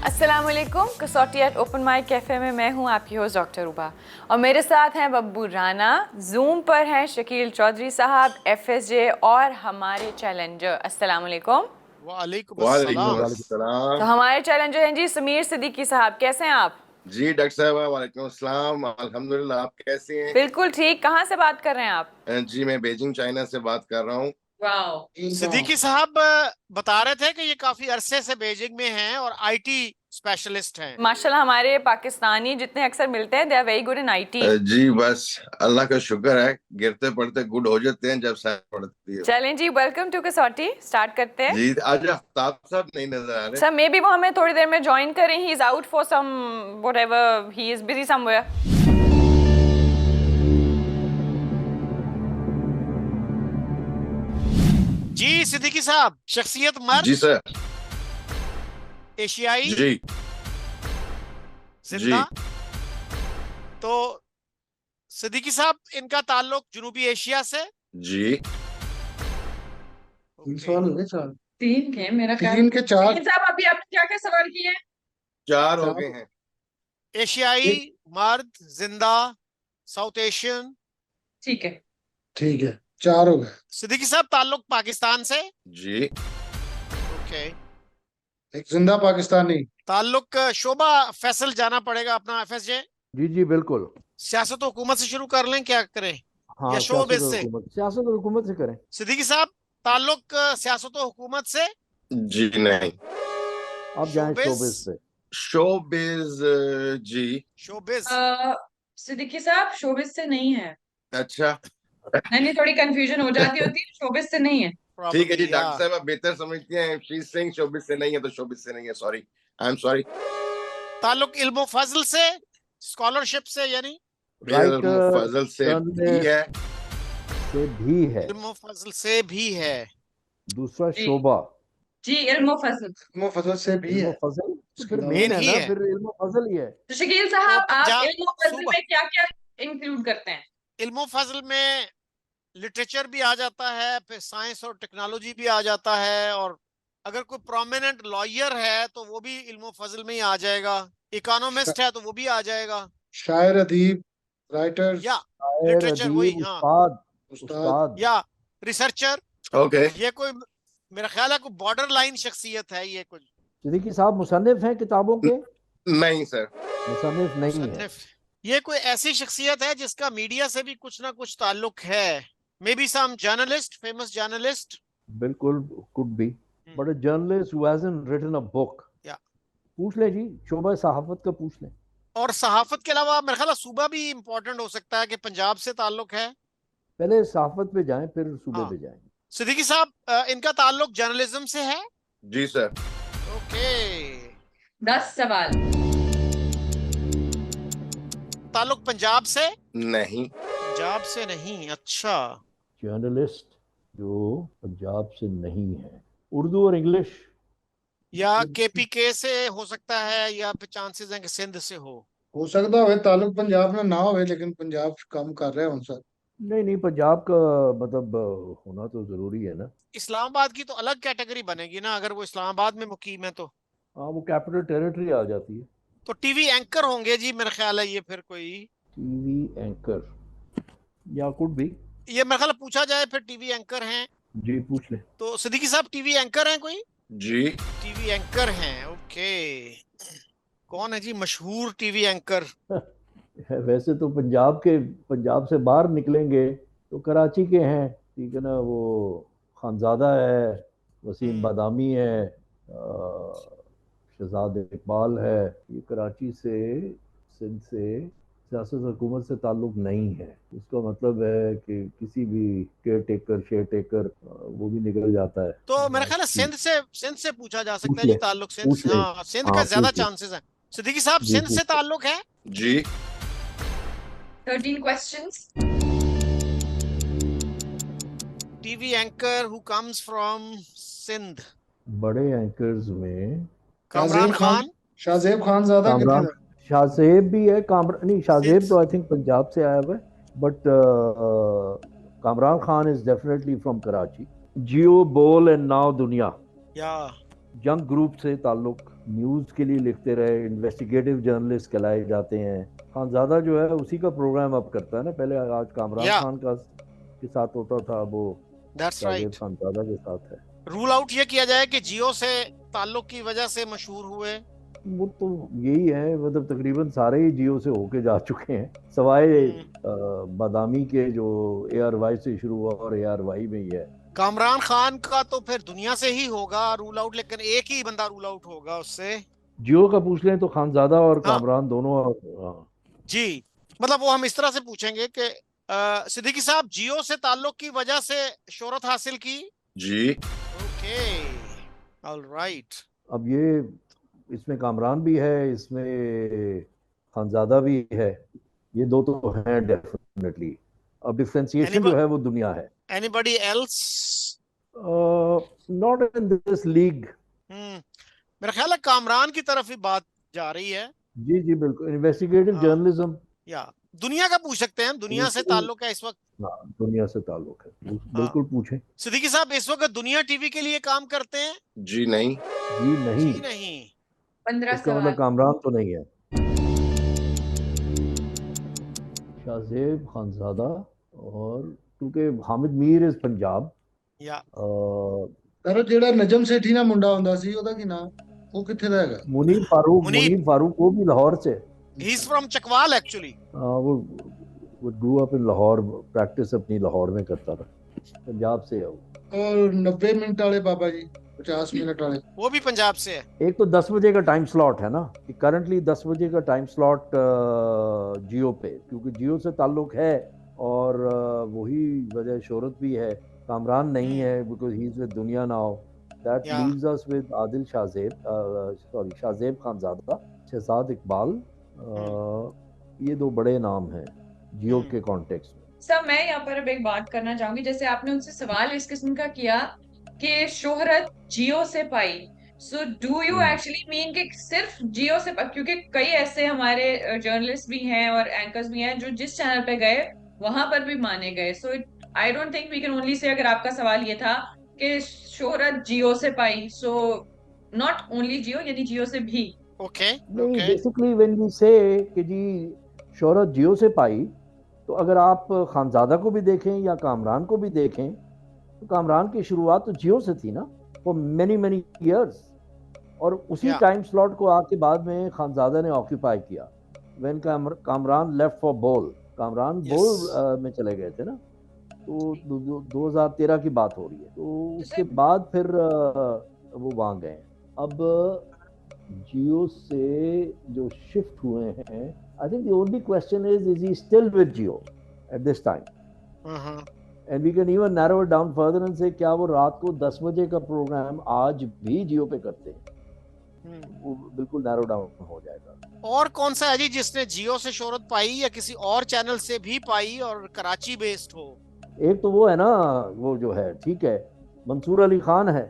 अस्सलामुअलैकुम। कसौटी eight open mic cafe में मैं हूं आपकी होस्ट डॉक्टर रूबा और मेरे साथ हैं बब्बू राना, जूम पर हैं शकील चौधरी साहब, एफएसजे और हमारे चैलेंजर। अस्सलामुअलैकुम। वालेकुम वालेकुम अस्सलाम। तो अस्सलाम। हमारे चैलेंजर हैं जी समीर सिद्दीकी साहब। कैसे हैं आप? जी डॉक्टर साहब, वालेकुम अस्सलाम। अल्हम्दुलिल्लाह, आप कैसे हैं? बिल्कुल ठीक। कहाँ से बात कर रहे हैं आप? जी मैं बीजिंग चाइना से बात कर रहा हूँ। वाओ। सिद्दीकी साहब बता रहे थे कि ये काफी अरसे से बीजिंग में हैं और आईटी स्पेशलिस्ट हैं। माशाल्लाह हमारे पाकिस्तानी जितने अक्सर मिलते हैं they are very good in IT. जी बस अल्लाह का शुक्र है, गिरते पड़ते गुड हो जाते हैं जब सैर पड़ती है। चलें जी, वेलकम टू कसौटी। स्टार्ट करते हैं। जी आज आफ्ताब साहब नहीं नजर आ रहे। सर मे बी वो हमें थोड़ी देर में ज्वाइन करें। He is out for some whatever, he is busy somewhere. जी सिद्दीकी साहब, शख्सियत मर्द, जी सर। एशियाई, जी जिंदा। जी तो सिद्दीकी साहब, इनका ताल्लुक जनूबी एशिया से। जी। सवाल हो गए चार। तीन के मेरा तीन के चार। साहब अभी आपने क्या क्या सवाल किए हैं? चार हो चार। गए हैं। एशियाई, एक। मर्द, जिंदा, साउथ एशियन। ठीक है। ठीक है, चार हो गए। सिद्दीकी साहब, ताल्लुक पाकिस्तान से। जी ओके। एक जिंदा पाकिस्तानी। ताल्लुक शोभा फैसल जाना पड़ेगा अपना, एफएसजे। जी जी बिल्कुल। सियासत और हुकूमत से शुरू कर लें, क्या करें? हाँ, या शोबिस से? सियासत और हुकूमत से करें। सिद्दीकी साहब, ताल्लुक सियासत और हुकूमत से। जी नहीं। आप जाएं शोबिस। शोबिस पे। शोबिज। जी। शोबिस। सिद्दीकी साहब शोबिस से नहीं है। अच्छा नहीं, थोड़ी कंफ्यूजन हो जाती होती है। शोबिस से नहीं है। ठीक है जी Probably, डॉक्टर yeah. साहब, आप बेहतर समझते हैं। शी सिंह शोबिस से नहीं है तो शोबिस से नहीं है। Sorry, I am sorry. ताल्लुक इल्म फजल से, स्कॉलरशिप से, यानी राइटर, फजल से भी है। से भी है। इल्म फजल से भी है। दूसरा जी। शोभा। जी इल्म फजल। मुफज्जल से भी इल्म है। फजल तो उसके फिर अलावा मेन मेन है ही ना, है। फिर इल्म फजल ही है। तो शकील तो साहब आप पंजाब इल्म फजल सूबा, में क्या क्या इंक्लूड करते हैं? इल्म फजल में लिटरेचर भी आ जाता है, फिर साइंस और टेक्नोलॉजी भी आ जाता है, और अगर कोई प्रोमिनेंट लॉयर है तो वो भी इल्म फजल में ही आ जाएगा। इकोनॉमिस्ट है तो वो भी आ जाएगा। शायर, अदीब, राइटर्स, या शायर, लिटरेचर, वही, अदीब, हाँ। उस्ताद। उस्ताद। उस्ताद। या रिसर्चर। ओके। ये कोई, मेरा ख्याल है कोई बॉर्डर लाइन शख्सियत है ये कुछ। सिद्दीकी साहब मुसन्निफ हैं किताबों के? नहीं सर। मुसन्निफ नहीं है। मुसन्निफ। ये कोई ऐसी शख्सियत है जिसका मीडिया से भी कुछ ना कुछ ताल्लुक है। May be some journalist, famous journalist. बिल्कुल, could be, but a journalist who hasn't written a book. या पूछ ले जी, शोभा सहाफत का पूछ ले। और सहाफत के अलावा मेरा ख्याल है सूबा भी इम्पोर्टेंट हो सकता है कि पंजाब से ताल्लुक है। पहले सहाफत पे जाएं, फिर सूबे हाँ। पे जाएंगे। सिद्दीकी साहब, इनका ताल्लुक जर्नलिज्म से है। जी सर। ओके। 10 सवाल। ताल्लुक पंजाब से? नहीं। पंजाब से नहीं, अच्छा। जर्नलिस्ट जो पंजाब से नहीं है। उर्दू और इंग्लिश। या केपीके से हो सकता है, या फिर चांसेस हैं कि सिंध से हो सकता है ताल्लुक पंजाब में ना हो, लेकिन पंजाब कम कर रहे हैं उनसे। नहीं नहीं, पंजाब का मतलब होना तो जरूरी है ना। इस्लामाबाद की तो अलग कैटेगरी बनेगी ना, अगर वो इस्लामाबाद में मुकीम है तो। हाँ, वो कैपिटल टेरिटरी आ जाती है। तो टीवी एंकर होंगे जी, मेरा ख्याल है ये फिर कोई। टीवी एंकर या कुड भी। ये मेरा ख्याल है पूछा जाए फिर टीवी एंकर हैं। जी पूछ ले। तो सिद्दीकी साहब, टीवी एंकर हैं कोई? जी। टीवी एंकर हैं, ओके। कौन है जी मशहूर टीवी एंकर? वैसे तो पंजाब से बाहर निकलेंगे तो कराची के हैं, ठीक है ना। वो खानजादा है, वसीम बादामी है, शहजाद इकबाल है। ये कराची से, सिंध से सियासत हुकूमत से ताल्लुक नहीं है। इसका मतलब है कि किसी भी केयर टेकर, शेयर टेकर वो भी निकल जाता है। तो मेरा ख्याल है सिंध से पूछा जा सकता पूछ है जी ले, ताल्लुक सिंध पूछ से। ले। हाँ, सिंध हाँ का ज्यादा पूछ ले चांसेस है। सिद्दीकी साहब, जी, सिंध से पूछ ले। ताल्लुक है। जी। 13 questions. TV anchor who comes from Sindh. बड़े एंकर्स में कामरान खान। शाहजेब खान ज्यादा कामरान, कितने? शाहजेब भी है। कामरान नहीं, शाहजेब सिंध। तो आई थिंक पंजाब से आया हुआ है, but Kamran Khan is definitely from Karachi. Geo, Bol and now दुनिया, या जंग ग्रुप से ताल्लुक न्यूज़ के लिए लिखते रहे, इन्वेस्टिगेटिव जर्नलिस्ट कहलाए जाते हैं। खानज़ादा जो है उसी का प्रोग्राम अब करता है ना, पहले आज कामरान Yeah. खान का के साथ होता था, वो दैट्स शाहिद राइट। खानज़ादा के साथ है। रूल आउट ये किया जाए कि जियो से ताल्लुक की वजह से मशहूर हुए। वो तो यही है, मतलब तकरीबन सारे ही जियो से होके जा चुके हैं, सवाए बादामी के जो ARY से शुरू हुआ और ARY में ही है। कामरान खान का तो फिर दुनिया से ही होगा रूल आउट, लेकिन एक ही बंदा रूल आउट होगा उससे। जियो का पूछ लें तो खानज़ादा और हाँ। कामरान दोनों। हाँ। जी, मतलब वो हम इस तरह से पूछेंगे कि सिद्दीकी साहब जियो से ताल्लुक की वजह से शोहरत हासिल की। जी ओके, ऑलराइट। अब ये इसमें कामरान भी है, इसमें खानज़ादा भी है, ये दो तो हैं डेफिनेटली। अब डिफरेंशिएशन जो है वो दुनिया है। Anybody else? Not in this league. मेरा ख्याल है कामरान की तरफ ही बात जा रही है। जी जी बिल्कुल, इन्वेस्टिगेटिव हाँ। जर्नलिज्म। या दुनिया का पूछ सकते हैं, दुनिया से ताल्लुक है इस वक्त। हाँ, दुनिया से ताल्लुक है, बिल्कुल पूछें। सिद्दीकी साहब इस वक्त दुनिया टीवी के लिए काम करते हैं? जी नहीं। जी नहीं। जी नहीं। 15 इसका सवाल। मतलब कामरान तो नहीं है। शाहजेब खानज़ादा, और क्योंकि हामिद मीर इज पंजाब। या ਪਰ ਜਿਹੜਾ ਨਜਮ ਸੇਠੀ ਨਾਲ ਮੁੰਡਾ ਹੁੰਦਾ ਸੀ ਉਹਦਾ ਕੀ ਨਾਮ, ਉਹ ਕਿੱਥੇ ਦਾ ਹੈਗਾ? मुनीर फारूक वो भी लाहौर से। He is from Chakwal actually. वो grew up in Lahore, practice अपनी लाहौर में करता था, पंजाब से है वो। और 90 मिनट वाले बाबा जी, 50 मिनट वाले, वो भी पंजाब से है। एक तो 10 बजे का टाइम स्लॉट है ना, कि करंटली 10 बजे का टाइम स्लॉट जियो पे, क्योंकि जियो से ताल्लुक है और वही वजह शोहरत भी है। कामरान नहीं है because he is with Dunya now. That Yeah. Leaves us with Adil Shahzeb Khanzada, Shahzad Iqbal. ये दो बड़े नाम हैं जियो के कॉन्टेक्स्ट में। सर मैं यहाँ पर अब एक बात करना चाहूंगी, जैसे आपने उनसे सवाल इस किस्म का किया कि शोहरत जियो से पाई, so do you actually mean कि सिर्फ जियो से क्योंकि कई ऐसे हमारे जर्नलिस्ट भी हैं और एंकर्स भी हैं जो जिस चैनल पे गए वहां पर भी माने गए, so I don't think we can only say, अगर आपका सवाल ये था कि शोहरत जियो से पाई, सो नॉट ओनली जियो, यानी जियो से भी। ओके नहीं, बेसिकली व्हेन वी से कि जी शोहरत जियो से पाई, तो अगर आप खानज़ादा को भी देखें या कामरान को भी देखें, तो कामरान की शुरुआत तो जियो से थी ना, फॉर मेनी मेनी ईयर्स, और उसी Yeah. टाइम स्लॉट को आके बाद में खानज़ादा ने ऑक्यूपाई किया। व्हेन कामरान लेफ्ट फॉर बोल, कामरान Yes. बोल में चले गए थे ना, तो 2013 की बात हो रही है, तो उसके बाद फिर वो वहाँ गए। अब जियो से जो शिफ्ट हुए हैं, I think the only question is he still with Geo at this time? And we can even narrow it down further and say क्या वो रात को 10 बजे का प्रोग्राम आज भी जियो पे करते हैं? वो बिल्कुल नैरो डाउन हो जाएगा। और कौन सा है जी जिसने जियो से शोहरत पाई या किसी और चैनल से भी पाई और कराची बेस्ड हो? एक तो वो है ना, वो जो है, ठीक है, मंसूर अली खान है,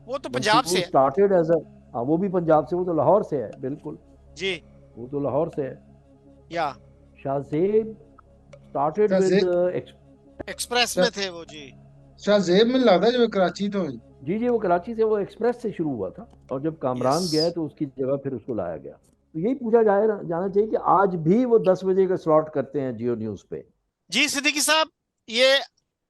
वो तो पंजाब से है। स्टार्टेड एज हाँ, वो भी पंजाब से, वो तो लाहौर से है, बिल्कुल जी, वो तो लाहौर से है। या शाहजेब स्टार्टेड विद एक्सप्रेस में थे वो जी। शाहजेब में लगता है जो कराची तो है। जी जी, वो कराची से, वो एक्सप्रेस से शुरू हुआ था, और जब कामरान Yes. गया तो उसकी जगह फिर उसको लाया गया। तो यही पूछा जाना चाहिए कि आज भी वो 10 बजे का स्लॉट करते हैं जियो न्यूज पे। जी सिद्दीकी साहब, ये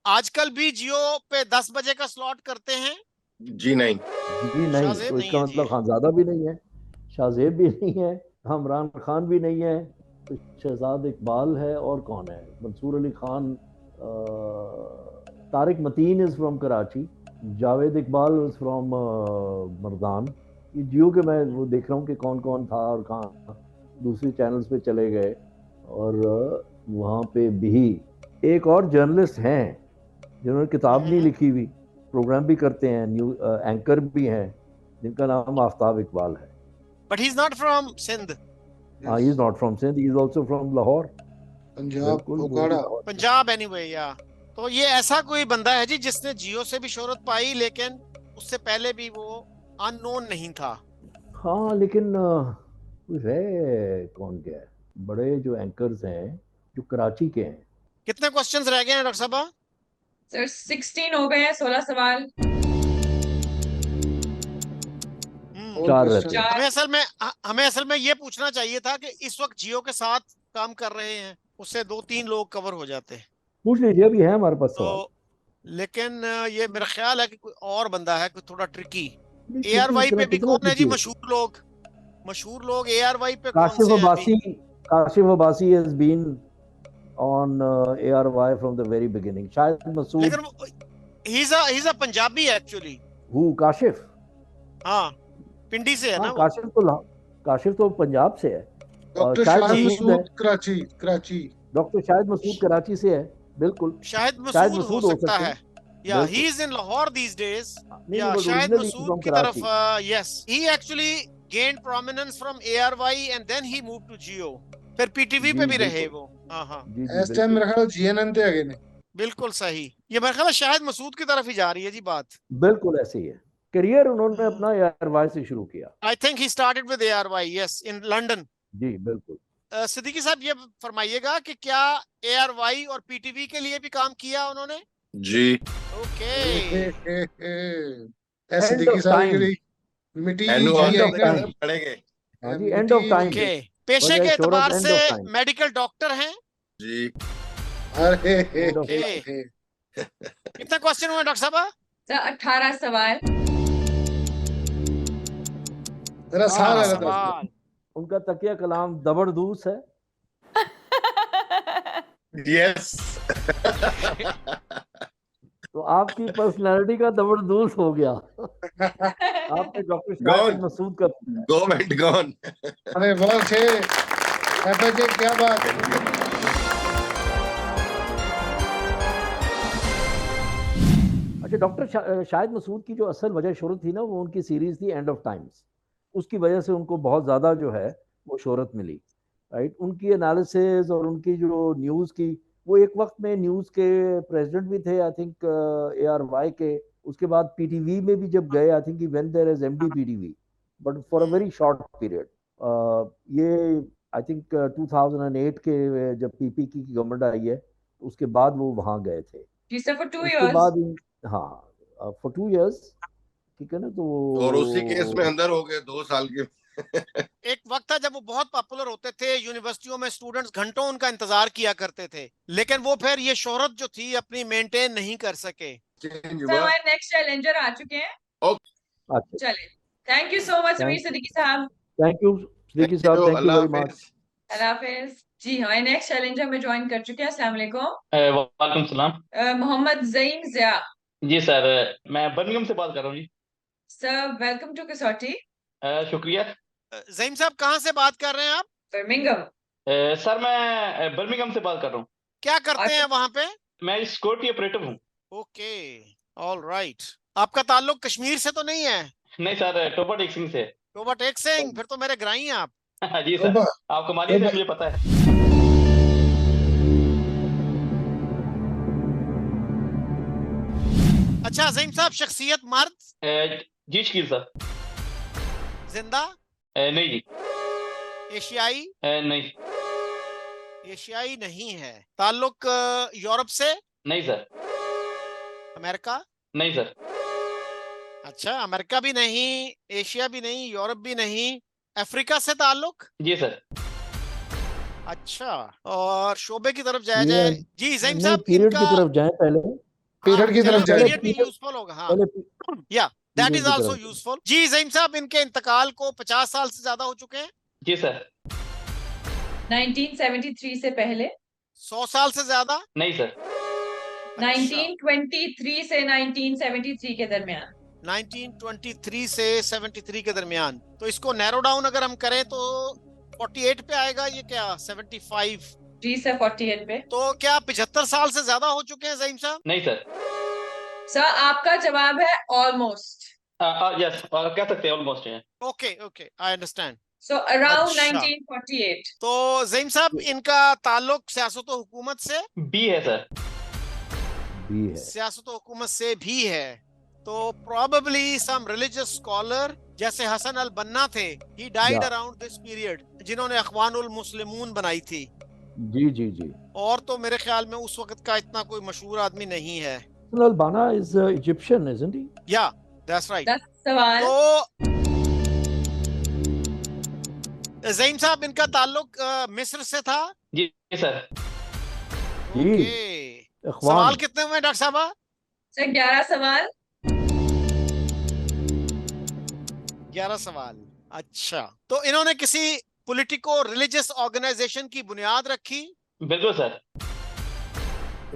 आजकल भी जियो पे 10 बजे का स्लॉट करते हैं? जी नहीं। जी नहीं, शाहजेब तो नहीं इसका है मतलब जी। खानज़ादा भी नहीं है, शाहजेब भी नहीं है, कामरान खान भी नहीं है, तो शहजाद इकबाल है, और कौन है? Mansoor Ali Khan, Tariq Mateen is from Karachi, Javed Iqbal is from Mardan. ये जियो के मैं वो देख रहा हूँ कि कौन कौन था और कहाँ दूसरे चैनल्स पे चले गए, और वहाँ पे भी एक और जर्नलिस्ट हैं जिन्होंने किताब नहीं लिखी हुई, प्रोग्राम भी करते हैं, न्यूज एंकर भी हैं, जिनका नाम आफ्ताब इकबाल है। But he is not from Sindh. हाँ, he is not from Sindh, he is also from Lahore. Punjab बिल्कुल, वो भी उकाड़ा। लाहौर। पंजाब एनीवे, या तो ये ऐसा कोई बंदा है जी जिसने जियो से भी शोहरत पाई, लेकिन उससे पहले भी वो अननोन नहीं था। हाँ, लेकिन कोई है, कौन क्या है, बड़े जो एंकर्स हैं जो कराची के हैं। कितने क्वेश्चंस रह गए हैं डॉक्टर साहब? सर 16 हो गए हैं, 16 सवाल। चार रहते हैं। हमें असल में ये पूछना चाहिए था कि इस वक्त जियो के साथ काम कर रहे हैं, उससे 2-3 लोग कवर हो जाते हैं। पूछ लीजिए, अभी है हमारे पास सवाल। तो लेकिन ये मेरा ख्याल है कि कोई और बंदा है, कोई थोड़ा ट्रिकी। नहीं, ARY कितना पे भी कितना कौन है जी? tricky है? मशहूर लोग ARY पे कौन काशिफ से हैं अभी? Abbasi, Kashif Abbasi has been on ARY from the very beginning. Shahid Masood, लेकिन he's a Punjabi actually. who Kashif? हाँ, पिंडी से है ना हाँ, वो। काशिफ तो पंजाब से है। और डॉक्टर शाहिद शाहिद मसूद है, मसूद कराची। डॉक्टर शाहिद मसूद कराची से है, बिल्कुल। शाहिद शाहिद मसूद हो मसूद हो सकता सकते है, हैं, या बिल्कुल। He is in Lahore these days. नहीं या नहीं, शाहिद ओरिजिनली मसूद फ्रॉम की तरफ, Karachi. Yes, he actually gained prominence from ARY and then he moved to Jio। फिर PTV पे जी भी रहे बिल्कुल, वो। हाँ हाँ, जी जी इस टाइम बिल्कुल, मेरे ख्याल GNN ते हैगे ने। बिल्कुल सही। ये मेरा ख्याल है शाहिद मसूद की तरफ ही जा रही है जी बात। बिल्कुल ऐसे ही है। करियर उन्होंने अपना ARY से शुरू किया। I think he started with ARY, yes, in London. जी बिल्कुल। सिद्दीकी साहब ये फरमाइएगा कि क्या ARY और PTV के लिए भी काम किया उन्होंने? जी। ओके। End सिद्दीकी of साहब time. की मिट्टी एनु जी End of आएगा। time. पढ़ेंगे। हाँ जी, मिट्टी एंड ऑफ टाइम। ओके, पेशे वजह के शोहरत, एतबार end से of time. मेडिकल डॉक्टर हैं। जी। अरे End of ओके। time. कितने क्वेश्चन हुए डॉक्टर साहब? सर 18 सवाल। जरा सार हाँ, लगा था। सवाल। उनका तकिया कलाम जबरदस्त है। यस। तो आपकी पर्सनालिटी का जबरदस्त हो गया। आपने डॉक्टर शाहिद गॉन मसूद का गवर्नमेंट गॉन। अरे बहुत छे FJ, क्या बात। अच्छा, डॉक्टर शाहिद मसूद की जो असल वजह शोहरत थी ना, वो उनकी सीरीज थी एंड ऑफ टाइम्स। उसकी वजह से उनको बहुत ज़्यादा जो है वो शोहरत मिली, राइट। उनकी एनालिसिस और उनकी जो न्यूज़ की, वो एक वक्त में न्यूज़ के प्रेसिडेंट भी थे, आई थिंक ARY के। उसके बाद PTV में भी जब गए, I think when there is MD PTV, but for a very short period. ये आई थिंक 2008 के जब PP की गवर्नमेंट आई है, उसके बाद वो वहाँ गए थे। जी सर, फॉर 2 उसके इयर्स। बाद हाँ, फॉर 2 इयर्स, ठीक है ना। तो और उसी केस में अंदर हो गए 2 साल के। एक वक्त था जब वो बहुत पॉपुलर होते थे, यूनिवर्सिटियों में स्टूडेंट्स घंटों उनका इंतजार किया करते थे, लेकिन वो फिर ये शोहरत जो थी अपनी मेंटेन नहीं कर सके। चेंज सर हुआ। हमारे नेक्स्ट चैलेंजर आ चुके हैं। अच्छा, चले, thank you so much Thank Sameer Siddiqui Sahab. Thank you Siddiqui Sahab, thank you Allah very much. हाफिज। अल्लाह हाफिज जी। हमारे नेक्स्ट चैलेंजर में ज्वाइन कर चुके हैं। अस्सलाम वालेकुम। वालेकुम सलाम। मोहम्मद ज़ईम ज़िया। जी सर, मैं बर्मिंघम से बात कर रहा हूँ जी। सर वेलकम टू कसौटी। शुक्रिया। ज़ईम साहब कहाँ से बात कर रहे हैं आप? बर्मिंघम। सर मैं बर्मिंघम से बात कर रहा हूँ। क्या करते हैं वहां पे? मैं सिक्योरिटी ऑपरेटिव हूँ। Okay, all right. आपका ताल्लुक कश्मीर से तो नहीं है? नहीं सर, टोपा टेक सिंह से। टोबा टेक सिंह, फिर तो मेरे ग्राही हैं आप। जी सर, टोबा आपको मालूम है, मुझे पता है। अच्छा ज़ईम साहब, शख्सियत मर्द? जी शकील सर। जिंदा? नहीं जी। एशियाई? नहीं। एशियाई नहीं है। ताल्लुक यूरोप से? नहीं सर। अमेरिका? नहीं सर। अच्छा, अमेरिका भी नहीं, एशिया भी नहीं, यूरोप भी नहीं, अफ्रीका से ताल्लुक? जी सर। अच्छा, और शोबे की तरफ जाया ये जाए जी ज़ईम नहीं, साहब, पीरियड की इनका तरफ जाएं पहले। पीरियड की तरफ पीरियड जाए। भी यूजफुल होगा। हाँ, पहले या दैट इज की आल्सो तरफ। यूजफुल। जी ज़ईम साहब, इनके इंतकाल को 50 साल से ज्यादा हो चुके हैं। जी सर। 1973 से पहले। 100 साल से ज्यादा? नहीं सर। 1923 से 1973 के दरमियान। 1923 से 73 के दरमियान। तो इसको नैरो डाउन अगर हम करें तो 48 पे आएगा, ये क्या 75? जी सर, 48 पे। तो क्या 75 साल से ज्यादा हो चुके हैं ज़ईम साहब? नहीं सर। सर आपका जवाब है ऑलमोस्ट। यस, कह सकते हैं ऑलमोस्ट है। Okay okay, I understand. So around अच्छा। 1948। तो ज़ईम साहब, इनका ताल्लुक सियासत व हुकूमत से? बी है सर। भी है। सियासत व हुकूमत से भी है। तो probably some religious scholar जैसे हसन अल बन्ना थे, he died Yeah. around this period, जिन्होंने अखवानुल मुस्लिमून बनाई थी। जी जी जी। और तो मेरे ख्याल में उस वक्त का इतना कोई मशहूर आदमी नहीं है। Al-Banna is Egyptian, isn't he? या दैट्स राइट। 10 सवाल। तो ज़हीम साहब, इनका ताल्लुक मिस्र से था। जी सर। जी। ओके, इख्वान। सवाल कितने हुए डॉक्टर साहबा? सर 11 सवाल। 11 सवाल। अच्छा, तो इन्होंने किसी पॉलिटिको रिलीजियस ऑर्गेनाइजेशन की बुनियाद रखी? बिल्कुल सर।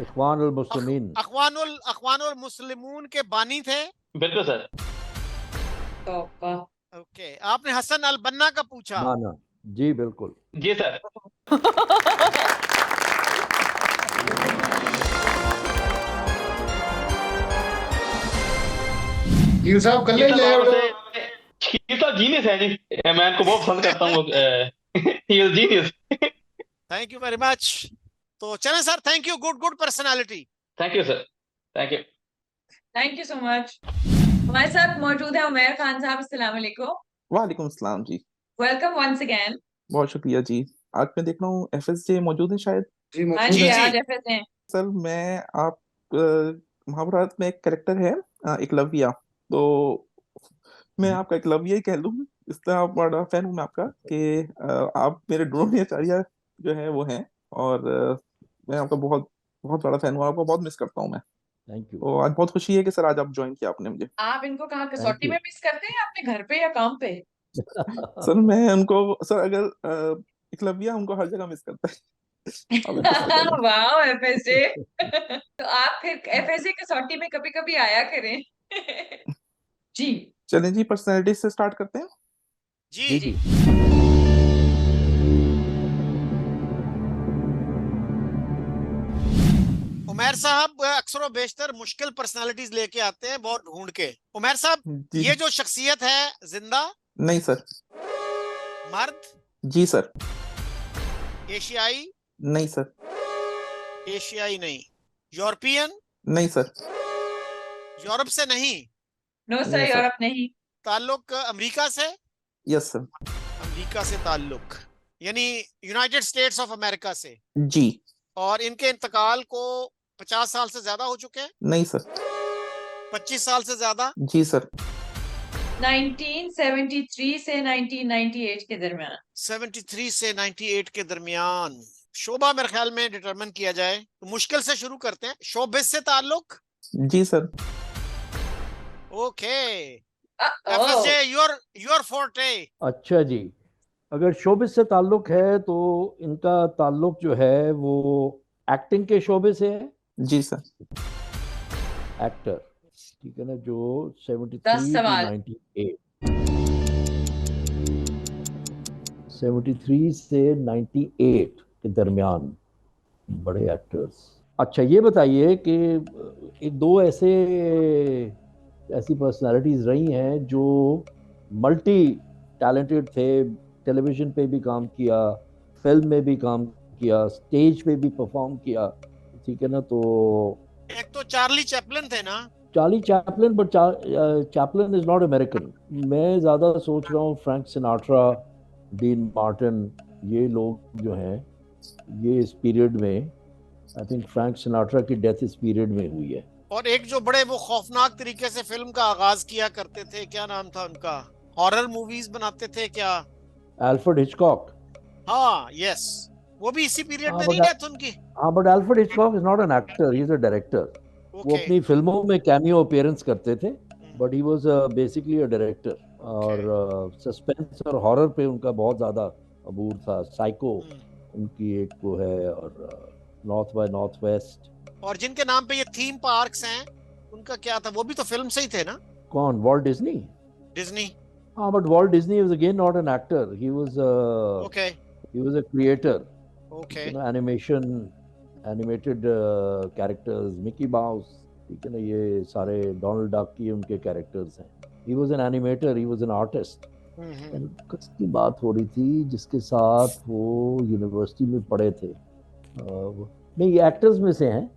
इख्वान अल मुस्लिमीन। अखवानुल मुस्लिमून के बानी थे? बिल्कुल सर। ओके, आपने हसन अल बन्ना का पूछा? ना जी बिल्कुल। जी सर। गिल साहब कल ये ही सब ले आप आओ। से ये सब जीनियस है जी, मैं इनको बहुत पसंद करता हूँ। He is genius. Thank you very much. तो चलें sir, thank you, good good personality. Thank you sir. Thank you. Thank you so much. हमारे साथ मौजूद है उमैर खान साहब। अस्सलाम वालेकुम। वालेकुम सलाम जी। Welcome once again. बहुत शुक्रिया जी। आज मैं देख रहा हूँ एफएसजे मौजूद है शायद। जी हाँ मौजूद जी, है। आज एफएस हैं। सर मैं आप महाभारत में एक कैरेक्टर है एकलव्य, तो मैं आपका एकलव्य ही कह लूँ, इसलिए आप बड़ा फैन हूँ मैं आपका कि आप मेरे द्रोणाचार्य जो है वो हैं, और मैं आपका बहुत बहुत बड़ा फैन हूँ, आपको बहुत मिस करता हूँ मैं। Thank you. तो आज बहुत खुशी है कि सर आज आप ज्वाइन किया आपने मुझे। आप इनको कहाँ Thank कसौटी you. में मिस करते हैं, अपने घर पे या काम पे? सर मैं उनको, सर अगर एकलव्य उनको हर जगह मिस करता है। अब किस तरह करूं? वाह एफएसए। तो आप फिर एफएसए कसौटी में कभी कभी आया करें। जी। चलें जी, पर्सनैलिटी से स्टार्ट करते हैं। जी जी। उमैर साहब अक्सर बेशतर मुश्किल पर्सनालिटीज लेके आते हैं, बहुत ढूंढ के। उमैर साहब, जी ये जो शख्सियत है जिंदा? नहीं सर। मर्द? जी सर। एशियाई? नहीं सर। एशियाई नहीं। यूरोपियन? नहीं सर। यूरोप से नहीं। No no sir, sir. Europe नहीं। ताल्लुक अमेरिका से? Yes sir. अमेरिका से ताल्लुक, यानी यूनाइटेड स्टेट्स ऑफ अमेरिका से। जी। और इनके इंतकाल को 50 साल से ज्यादा हो चुके हैं? नहीं सर। 25 साल से ज्यादा? जी सर। 1973 से 1998 के दरमियान। 73 से 98 के दरमियान। शोबा मेरे ख्याल में डिटरमिन किया जाए तो मुश्किल से शुरू करते हैं। शोबिस से ताल्लुक? जी sir. Okay, oh, FSJ your forte. अच्छा जी, अगर शोबे से ताल्लुक है तो इनका ताल्लुक जो है वो एक्टिंग के शोबे से है। जी सर। एक्टर, ठीक है ना, जो 10 73 टू सवाल। 98, 73 से 98 के दरमियान बड़े एक्टर्स। अच्छा ये बताइए कि एक दो ऐसी पर्सनालिटीज रही हैं जो मल्टी टैलेंटेड थे, टेलीविजन पे भी काम किया, फिल्म में भी काम किया, स्टेज पे भी परफॉर्म किया, ठीक है ना। तो एक तो चार्ली चैपलिन थे ना? Charlie Chaplin, but Chaplin is not American. मैं ज़्यादा सोच रहा हूँ फ्रैंक सिनाट्रा, डीन मार्टिन, ये लोग जो हैं ये इस पीरियड में, आई थिंक फ्रैंक सिनाट्रा की डेथ इस पीरियड में हुई है। और एक जो बड़े वो खौफनाक तरीके से फिल्म का आगाज किया करते थे, क्या नाम था उनका? हॉरर मूवीज बनाते थे क्या? Alfred Hitchcock. हाँ यस, वो भी इसी पीरियड हाँ में नहीं बट डेथ उनकी? हाँ but Alfred Hitchcock is not an actor, he is a director. वो ओके। अपनी फिल्मों में कैमियो अपीयरेंस करते थे, but he was basically a director. और सस्पेंस और हॉरर पे उनका बहुत ज़्यादा अबूर था। साइको उनकी एक वो है, और नॉर्थ बाय नॉर्थ वेस्ट। और जिनके नाम पे ये थीम पार्क्स हैं, उनका क्या था? वो भी तो फिल्म से ही थे ना? कौन? Walt Disney. डिज्नी। हाँ but Walt Disney was again not an actor, he was okay a creator, okay. You know, animated characters, Mickey mouse, ठीक है ना, ये सारे डोनाल्ड डक की उनके कैरेक्टर्स हैं। He was an animator, he was an artist. किसकी बात हो रही थी जिसके साथ वो यूनिवर्सिटी में पढ़े थे? नहीं, ये एक्टर्स में से हैं।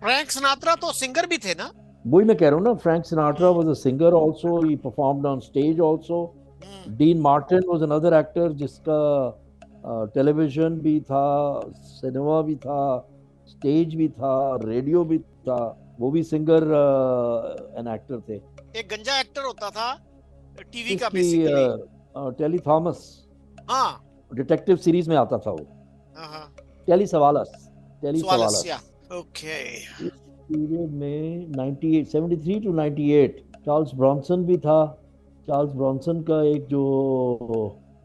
फ्रैंक सिनात्रा तो सिंगर भी थे ना? वही मैं कह रहा हूँ ना, Frank Sinatra was a singer also, he performed on stage also. Dean Martin was another actor जिसका टेलीविजन भी था, सिनेमा भी था, स्टेज भी था, रेडियो भी था। वो भी सिंगर एन एक्टर थे। एक गंजा एक्टर होता था टीवी का इसकी बेसिकली। Telly Thomas. हाँ डिटेक्टिव सीरीज में आता था वो, हाँ टेली सवालस, सवालस या ओके इस पीरियड में 98 73 टू 98 चार्ल्स ब्रॉन्सन भी था। चार्ल्स ब्रॉन्सन का एक जो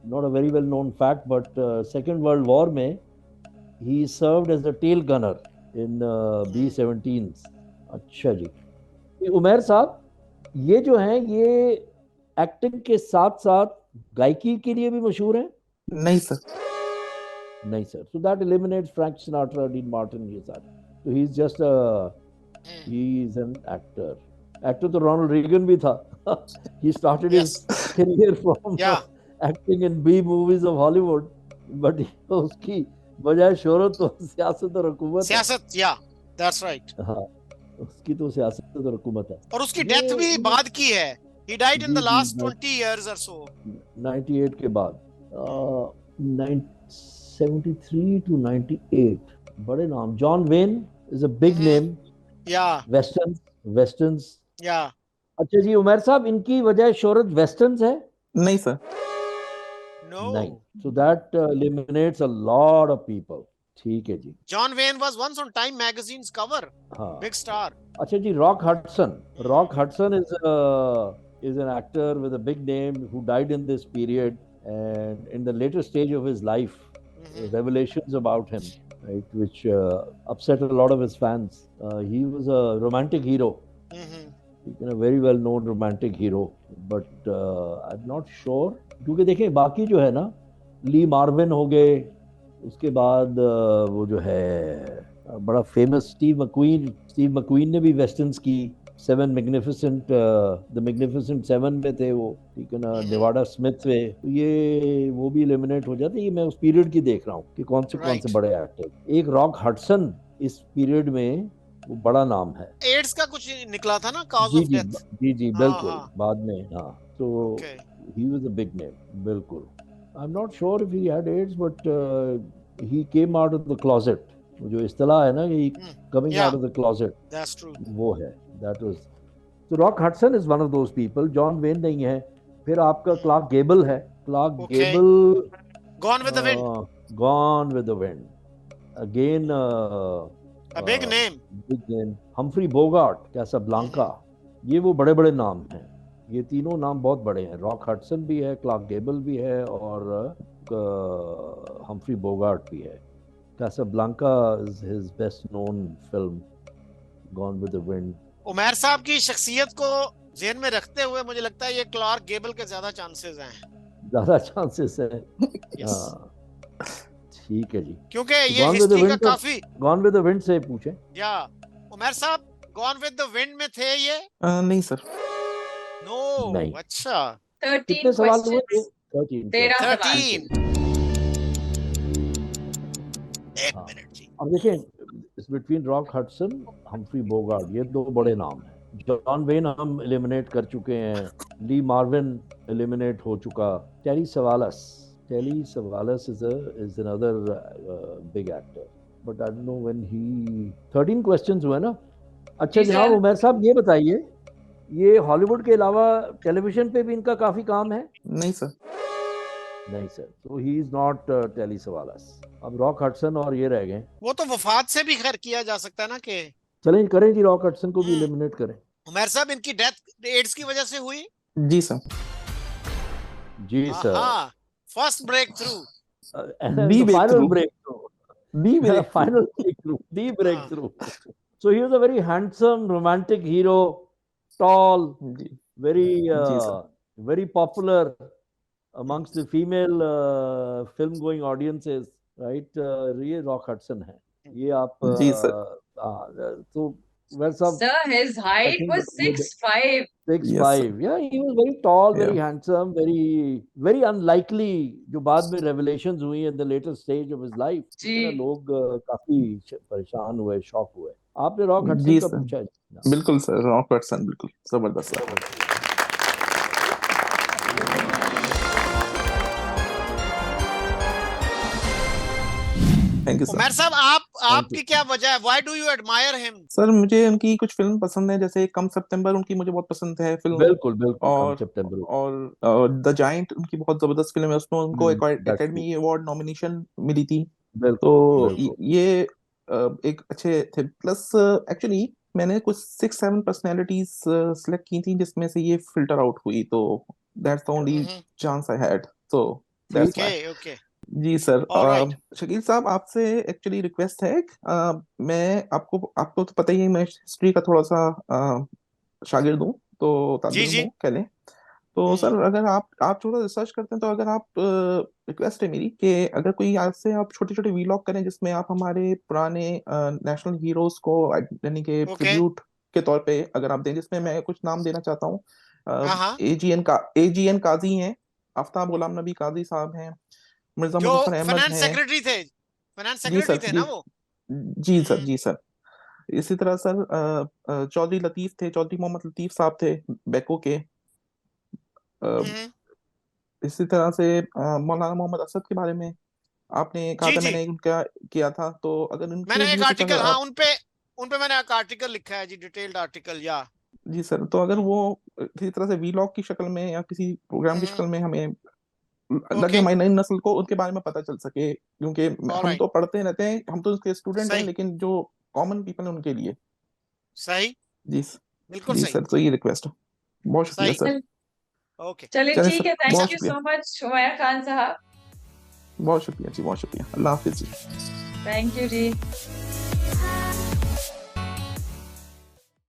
not a very well known fact but second world war में he served as a tail gunner in B-17। अच्छा जी, ये उमर साहब, ये जो हैं ये एक्टिंग के साथ साथ गायकी के लिए भी मशहूर हैं? नहीं सर। नहीं sir, so that eliminates Frank Sinatra, Dean Martin ये सारे। So he's just he's an actor। Actor तो रोनाल्ड रीगन भी था। He started his Yes. career from Yeah. acting in B movies of Hollywood, but उसकी बजाय शोहरत तो सियासत और हुकूमत है। सियासत या दैट्स राइट। हाँ, उसकी तो सियासत और हुकूमत है। और उसकी डेथ भी बाद की है। He died in the last 20 years or so. 98 के बाद 73 to 98 बड़े नाम। John when is a big name. या वेस्टर्न्स। या अच्छा जी, उमर साहब, इनकी वजह शोहरत वेस्टर्न्स है? नहीं सर। नो नहीं, so that eliminates a lot of people। ठीक है जी। John Wayne was once on Time magazine's cover. हाँ, Big star. अच्छा जी, Rock Hudson is an actor with a big name who died in this period and in the later stage of his life revelations about him, right, which upset a lot of his fans. He was a romantic hero, a very well known romantic hero, but I'm not sure, क्योंकि देखें बाकी जो है ना, ली Marvin हो गए, उसके बाद वो जो है बड़ा फेमस स्टीव मक्वीन ने भी वेस्टर्न्स की। द मैग्निफिसेंट सेवन में थे वो, ठीक है ना, नेवाडा स्मिथ में, तो ये वो भी एलिमिनेट हो जाते। ये मैं उस पीरियड की देख रहा हूँ कि कौन से बड़े एक्टर। एक रॉक हडसन इस पीरियड में वो बड़ा नाम है। एड्स का कुछ निकला था ना, कॉज ऑफ डेथ। जी हाँ, बिल्कुल, हाँ। बाद में। हाँ, तो he was a big name, बिल्कुल। I'm not sure if he had AIDS, but he came out of the closet। जो इस्तिलाह है ना कि coming Yeah. out of the closet, That's true. वो है। That was so Rock Hudson is one of those people। John Wayne नहीं है। फिर आपका क्लार्क गेबल है। Clark Okay. Gable Gone with the Wind. Gone with the Wind again, A big name. big name। Humphrey Bogart, Casablanca, ये वो बड़े बड़े नाम हैं। ये तीनों नाम बहुत बड़े हैं। रॉक हडसन भी है, क्लार्क गेबल भी है, और हम्फ्री बोगार्ट भी है। Casablanca is his best known film, Gone with the Wind. Umar साहब की शख्सियत को ज़हन में रखते हुए मुझे लगता है ये क्लार्क गेबल के ज्यादा चांसेस हैं। ज्यादा चांसेस है। Yes. हाँ, ठीक है जी। क्योंकि ये Gone with the हिस्ट्री का Wind तो- काफी गॉन विद द विंड से पूछे। या उमर साहब गॉन विद द विंड में थे ये? नहीं सर। नो नहीं। अच्छा 13 कितने सवाल हुए? questions। 13। 13 सवाल। 13 एक हाँ। मिनट जी। अब देखें, बिटवीन रॉक हडसन, हम्फ्री बोगार्ट, ये दो बड़े नाम हैं। जॉन वेन हम एलिमिनेट कर चुके हैं। ली मार्विन एलिमिनेट हो चुका। Telly Savalas is another big actor, but I don't know when he 13 questions हुए ना। अच्छा जी जनाब सर। उमर साहब, ये बताइए, ये हॉलीवुड के अलावा टेलीविजन पे भी इनका काफी काम है? नहीं सर। नहीं सर, तो ही इज नॉट टेली सवालस। अब रॉक हडसन और ये रह गए। वो तो वफात से भी खैर किया जा सकता है ना कि चलें करें जी, रॉक हडसन को भी एलिमिनेट करें। उमर साहब इनकी डेथ एड्स की वजह से हुई? जी सर। जी सर। हाँ first breakthrough. The final breakthrough. breakthrough। The breakthrough। So he was a very handsome, romantic hero, tall, जी very जी sir. very popular amongst the female film going audiences, right? ये rock Hudson है। ये आप जी sir. तो well, some Sir, his I height think was with- 6'5". 6'5". Yeah, he was very tall, very Yeah. handsome, very unlikely। जो बाद में revelations हुई in the later stage of his life, जी। लोग काफी परेशान हुए, शॉक हुए। आपने रॉक जी हडसन का सर। पूछा है? बिल्कुल सर, रॉक हडसन बिल्कुल जबरदस्त sir. Thank you sir. Umar साहब आप आपकी क्या वजह है? Why do you admire him? Sir मुझे उनकी कुछ फिल्म पसंद है, जैसे कम सितंबर उनकी मुझे बहुत पसंद है फिल्म। बिल्कुल बिल्कुल, कम और सितंबर। और द जायंट उनकी बहुत जबरदस्त फिल्म है, उसमें उनको एक that's एकेडमी अवार्ड नॉमिनेशन मिली थी। बिल्कुल तो बिल्कुल। ये एक अच्छे थे। प्लस एक्चुअली मैंने कुछ 6-7 पर्सनैलिटीज सिलेक्ट की थी जिसमें से ये फिल्टर आउट हुई, तो that's the only chance I had, so that's why। Okay okay, जी सर। ऑलराइट। शकील साहब आपसे एक्चुअली रिक्वेस्ट है, मैं आपको तो पता ही है मैं हिस्ट्री का थोड़ा सा शागिर्द हूँ, तो जी तालिब जी। हूँ कह लें। तो सर अगर आप थोड़ा रिसर्च करते हैं, तो अगर आप रिक्वेस्ट है मेरी कि अगर कोई आपसे आप छोटे छोटे वीलॉग करें जिसमें आप हमारे पुराने नेशनल हीरोज को यानी कि ओके। ट्रिब्यूट के तौर पे अगर आप दें, जिसमें मैं कुछ नाम देना चाहता हूँ। हाँ, एजीएन काजी हैं, आफ्ताब गुलाम नबी काजी साहब हैं, मिर्जा जो मुजफ्फर अहमद फाइनेंस हैं। सेक्रेटरी थे, फाइनेंस जी सेक्रेटरी सर, थे जी ना वो? जी सर, जी सर। इसी तरह सर चौधरी लतीफ थे, चौधरी मोहम्मद लतीफ साहब थे बेको के। अ, हम्म, इसी तरह से मौलाना मोहम्मद असद के बारे में आपने कहा जी था, जी। मैंने उनका किया था, तो अगर उनके मैंने एक लिए कुछ आर्टिकल, अगर हाँ, आप। उन पे मैंने एक आर्टिकल लिखा है जी, डिटेल्ड आर्टिकल, या जी सर, तो अगर वो किसी तरह से वीलॉग की शक्ल में या किसी प्रोग्राम की शक्ल में हमें लगे, ओके, हमारी नई नस्ल को उनके बारे में पता चल सके, क्योंकि हम ऑलराइट, तो पढ़ते रहते हैं, हम तो उसके स्टूडेंट हैं, सही, लेकिन जो कॉमन पीपल है उनके लिए। सही, जी बिल्कुल जी सही, सर, तो ये रिक्वेस्ट है। बहुत शुक्रिया सही। सर। ओके, चलिए चलें ठीक सर, है, बहुत थैंक यू शुक्रिया, सो मच हुमायूं खान साहब। बहुत शुक्रिया जी, बहुत शुक्रिया। अल्लाह हाफिज जी। Thank you ji.